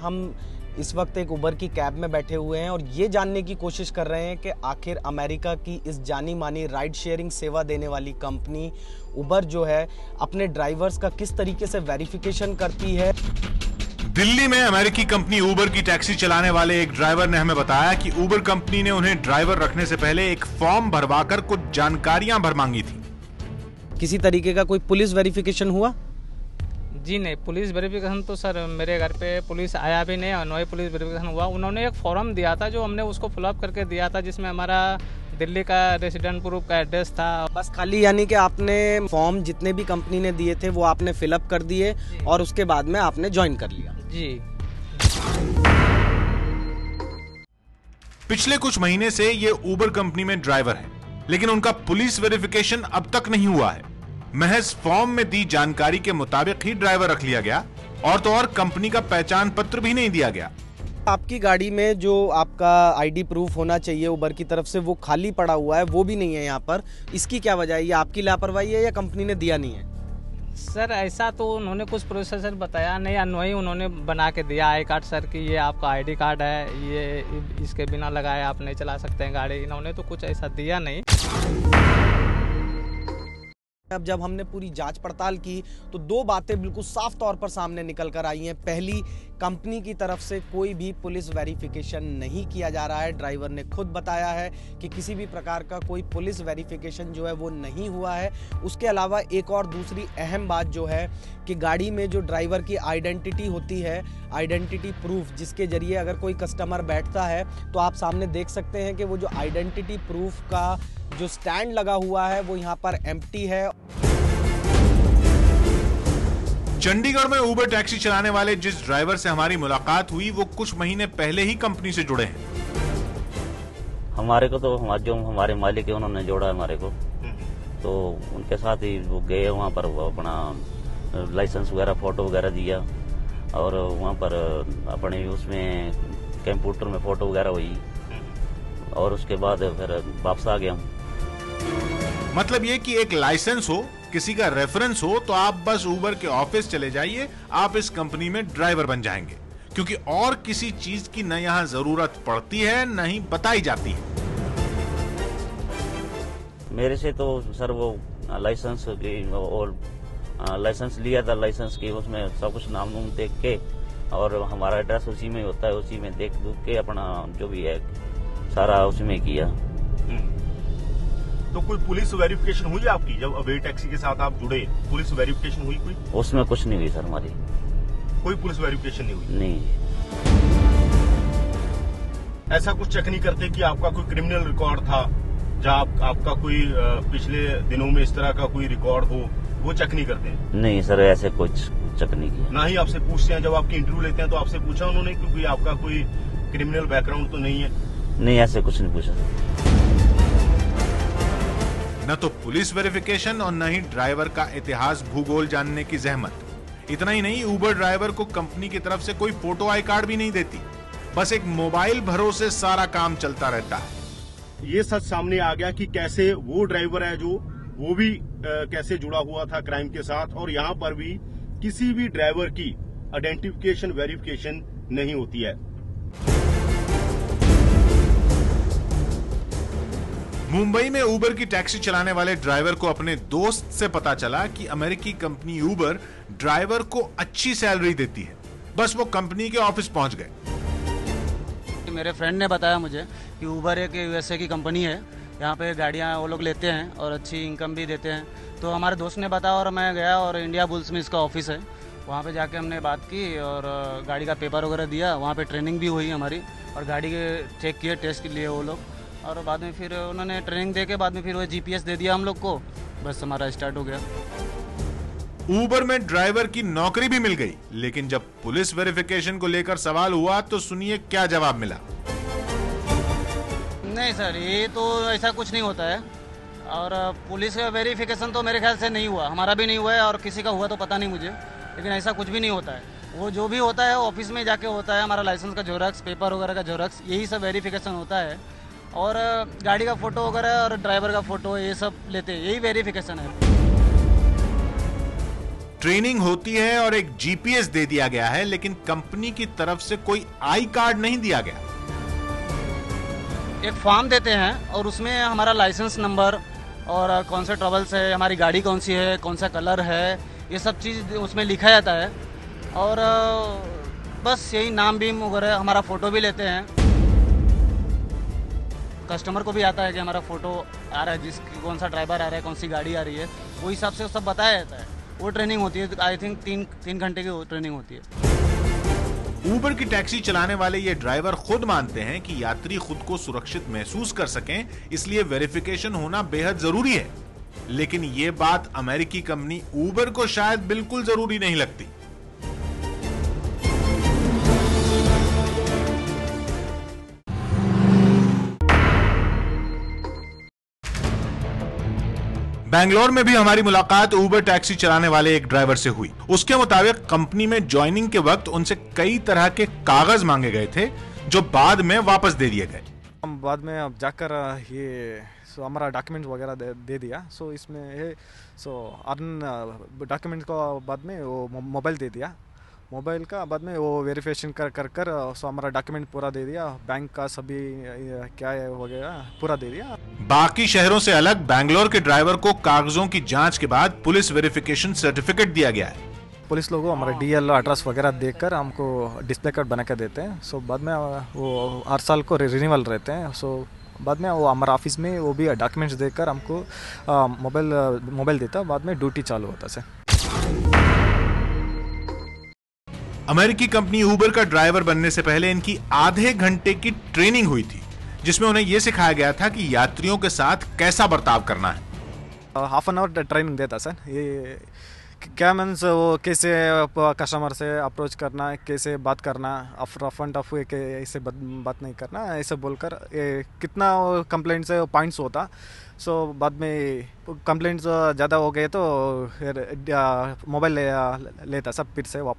हम इस वक्त एक उबर की कैब में बैठे हुए हैं और ये जानने की कोशिश कर रहे हैं कि आखिर अमेरिका की इस जानी मानी राइड शेयरिंग सेवा देने वाली कंपनी उबर जो है अपने ड्राइवर्स का किस तरीके से वेरिफिकेशन करती है। दिल्ली में अमेरिकी कंपनी उबर की टैक्सी चलाने वाले एक ड्राइवर ने हमें बताया कि उबर कंपनी ने उन्हें ड्राइवर रखने से पहले एक फॉर्म भरवाकर कुछ जानकारियां भर मांगी थी। किसी तरीके का कोई पुलिस वेरिफिकेशन हुआ? जी नहीं, पुलिस वेरिफिकेशन तो सर मेरे घर पे पुलिस आया भी नहीं और न ही पुलिस वेरिफिकेशन हुआ। उन्होंने एक फॉर्म दिया था जो हमने उसको फिलअप करके दिया था, जिसमें हमारा दिल्ली का रेसिडेंट प्रूफ का एड्रेस था। बस खाली यानी कि आपने फॉर्म जितने भी कंपनी ने दिए थे वो आपने फिलअप कर दिए और उसके बाद में आपने ज्वाइन कर लिया। जी। पिछले कुछ महीने से ये उबर कंपनी में ड्राइवर है, लेकिन उनका पुलिस वेरिफिकेशन अब तक नहीं हुआ है। महज फॉर्म में दी जानकारी के मुताबिक ही ड्राइवर रख लिया गया और तो और कंपनी का पहचान पत्र भी नहीं दिया गया। आपकी गाड़ी में जो आपका आईडी प्रूफ होना चाहिए उबर की तरफ से वो खाली पड़ा हुआ है, वो भी नहीं है यहाँ पर। इसकी क्या वजह है? ये आपकी लापरवाही है या कंपनी ने दिया नहीं है? सर ऐसा तो उन्होंने कुछ प्रोसेसर बताया नहीं, अनवही उन्होंने बना के दिया आई कार्ड सर कि ये आपका आईडी कार्ड है, ये इसके बिना लगाए आप नहीं चला सकते हैं गाड़ी। इन्होंने तो कुछ ऐसा दिया नहीं। अब जब हमने पूरी जांच पड़ताल की तो दो बातें बिल्कुल साफ तौर पर सामने निकल कर आई हैं। पहली, कंपनी की तरफ से कोई भी पुलिस वेरिफिकेशन नहीं किया जा रहा है। ड्राइवर ने खुद बताया है कि किसी भी प्रकार का कोई पुलिस वेरिफिकेशन जो है वो नहीं हुआ है। उसके अलावा एक और दूसरी अहम बात जो है कि गाड़ी में जो ड्राइवर की आइडेंटिटी होती है, आइडेंटिटी प्रूफ, जिसके जरिए अगर कोई कस्टमर बैठता है तो आप सामने देख सकते हैं कि वो जो आइडेंटिटी प्रूफ का जो स्टैंड लगा हुआ है वो यहाँ पर एम्प्टी है। चंडीगढ़ में उबर टैक्सी चलाने वाले जिस ड्राइवर से हमारी मुलाकात हुई वो कुछ महीने पहले ही कंपनी से जुड़े हैं। हमारे को तो जो हमारे मालिक है उन्होंने जोड़ा हमारे को, तो उनके साथ ही वो गए वहाँ पर, वो अपना लाइसेंस वगैरह फोटो वगैरह दिया और वहाँ पर अपने उसमें कंप्यूटर में फोटो वगैरह हुई और उसके बाद फिर वापस आ गया हूँ। मतलब ये कि एक लाइसेंस हो, किसी का रेफरेंस हो तो आप बस उबर के ऑफिस चले जाइए, आप इस कंपनी में ड्राइवर बन जाएंगे, क्योंकि और किसी चीज की न यहाँ जरूरत पड़ती है न ही बताई जाती है। मेरे से तो सर वो लाइसेंस और लाइसेंस लिया था, लाइसेंस की उसमें सब कुछ नाम नूम देख के और हमारा एड्रेस उसी में होता है, उसी में देख दुख के अपना जो भी है सारा उसी में किया। तो कोई पुलिस वेरिफिकेशन हुई आपकी जब अबे टैक्सी के साथ आप जुड़े? पुलिस वेरिफिकेशन हुई कोई? उसमें कुछ नहीं हुई सर हमारी, कोई पुलिस वेरिफिकेशन नहीं हुई? नहीं। ऐसा कुछ चेक नहीं करते कि आपका कोई क्रिमिनल रिकॉर्ड था, जब आपका कोई पिछले दिनों में इस तरह का कोई रिकॉर्ड हो, वो चेक नहीं करते? नहीं सर, ऐसे कुछ चेक नहीं किया। ना ही आपसे पूछते हैं जब आपकी इंटरव्यू लेते हैं तो आपसे पूछा उन्होंने क्योंकि आपका कोई क्रिमिनल बैकग्राउंड तो नहीं है? नहीं, ऐसे कुछ नहीं पूछा। न तो पुलिस वेरिफिकेशन और न ही ड्राइवर का इतिहास भूगोल जानने की जहमत। इतना ही नहीं, उबर ड्राइवर को कंपनी की तरफ से कोई फोटो आई कार्ड भी नहीं देती, बस एक मोबाइल भरोसे सारा काम चलता रहता है। ये सच सामने आ गया कि कैसे वो ड्राइवर है जो वो भी कैसे जुड़ा हुआ था क्राइम के साथ, और यहाँ पर भी किसी भी ड्राइवर की आइडेंटिफिकेशन वेरिफिकेशन नहीं होती है। मुंबई में उबर की टैक्सी चलाने वाले ड्राइवर को अपने दोस्त से पता चला कि अमेरिकी कंपनी उबर ड्राइवर को अच्छी सैलरी देती है। बस वो कंपनी के ऑफिस पहुंच गए। मेरे फ्रेंड ने बताया मुझे कि उबर एक यूएसए की कंपनी है, यहाँ पे गाड़ियाँ वो लोग लेते हैं और अच्छी इनकम भी देते हैं। तो हमारे दोस्त ने बताया और मैं गया और इंडिया बुल्स में इसका ऑफिस है, वहाँ पे जाके हमने बात की और गाड़ी का पेपर वगैरह दिया। वहाँ पे ट्रेनिंग भी हुई हमारी और गाड़ी के चेक किए, टेस्ट के लिए वो लोग, और बाद में फिर उन्होंने ट्रेनिंग दे के बाद में फिर वो जीपीएस दे दिया हम लोग को, बस हमारा स्टार्ट हो गया। उबर में ड्राइवर की नौकरी भी मिल गई, लेकिन जब पुलिस वेरिफिकेशन को लेकर सवाल हुआ तो सुनिए क्या जवाब मिला। नहीं सर, ये तो ऐसा कुछ नहीं होता है और पुलिस का वेरिफिकेशन तो मेरे ख्याल से नहीं हुआ, हमारा भी नहीं हुआ है और किसी का हुआ तो पता नहीं मुझे, लेकिन ऐसा कुछ भी नहीं होता है। वो जो भी होता है ऑफिस में जाके होता है, हमारा लाइसेंस का जेरॉक्स, पेपर वगैरह का जेरॉक्स, यही सब वेरिफिकेशन होता है और गाड़ी का फोटो वगैरह और ड्राइवर का फोटो ये सब लेते हैं, यही वेरिफिकेशन है। ट्रेनिंग होती है और एक जीपीएस दे दिया गया है, लेकिन कंपनी की तरफ से कोई आई कार्ड नहीं दिया गया। एक फॉर्म देते हैं और उसमें हमारा लाइसेंस नंबर और कौन से ट्रैवल्स है, हमारी गाड़ी कौन सी है, कौन सा कलर है, ये सब चीज़ उसमें लिखा जाता है। और बस यही नाम बीम वगैरह, हमारा फ़ोटो भी लेते हैं। कस्टमर को भी आता है कि हमारा फ़ोटो आ रहा है, कौन सा ड्राइवर आ रहा है, कौन सी गाड़ी आ रही है, वो हिसाब से सब बताया जाता है। वो ट्रेनिंग होती है, आई थिंक तीन घंटे की ट्रेनिंग होती है। ऊबर की टैक्सी चलाने वाले ये ड्राइवर खुद मानते हैं कि यात्री खुद को सुरक्षित महसूस कर सकें, इसलिए वेरिफिकेशन होना बेहद जरूरी है। लेकिन ये बात अमेरिकी कंपनी ऊबर को शायद बिल्कुल जरूरी नहीं लगती। बैंगलोर में भी हमारी मुलाकात ऊबर टैक्सी चलाने वाले एक ड्राइवर से हुई। उसके मुताबिक कंपनी में ज्वाइनिंग के वक्त उनसे कई तरह के कागज मांगे गए थे, जो बाद में वापस दे दिए गए। हम बाद में अब जाकर ये हमारा डॉक्यूमेंट वगैरह दे दिया। सो इसमें है डॉक्यूमेंट को बाद में वो मोबाइल दे दिया। मोबाइल का बाद में वो वेरिफिकेशन कर हमारा डॉक्यूमेंट पूरा दे दिया, बैंक का सभी क्या है वगैरह पूरा दे दिया। बाकी शहरों से अलग बैंगलोर के ड्राइवर को कागजों की जांच के बाद पुलिस वेरिफिकेशन सर्टिफिकेट दिया गया है। पुलिस लोगों हमारा डीएल एड्रेस वगैरह देखकर हमको डिस्प्ले कार्ड बना कर देते हैं। सो बाद में वो हर साल को रिन्यूअल रहते हैं। सो बाद में वो हमारे ऑफिस में वो भी डॉक्यूमेंट्स देकर हमको मोबाइल देता, बाद में ड्यूटी चालू होता से। अमेरिकी कंपनी ऊबर का ड्राइवर बनने से पहले इनकी आधे घंटे की ट्रेनिंग हुई थी, जिसमें उन्हें यह सिखाया गया था कि यात्रियों के साथ कैसा बर्ताव करना है। हाफ एन आवर ट्रेनिंग देता सर। ये क्या मीन्स वो कैसे कस्टमर से अप्रोच करना, कैसे बात करना, रफ एंड टफ ऐसे बात नहीं करना, ऐसे बोलकर कितना कंप्लेंट से पॉइंट्स होता। सो बाद में कंप्लेंट्स ज़्यादा हो गए तो मोबाइल लेता सब फिर से वापस।